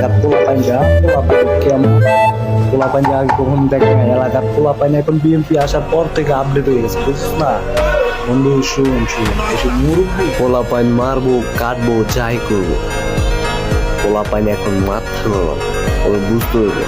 এলাকার পোলাপাইন কেমন, পোলাপাইন আগে কখন দেখে না, এলাকার পোলাপাইন এখন বিএনপি আসার পর থেকে আপডেট হয়ে গেছে, বুঝছিস না বন্ধু? শুন এসব মুরব্বী পোলাপাইন মারবো, কাটবো, যাই করবো, পোলাপাইন এখন মাথা নরম, ওরা বুঝতে হবে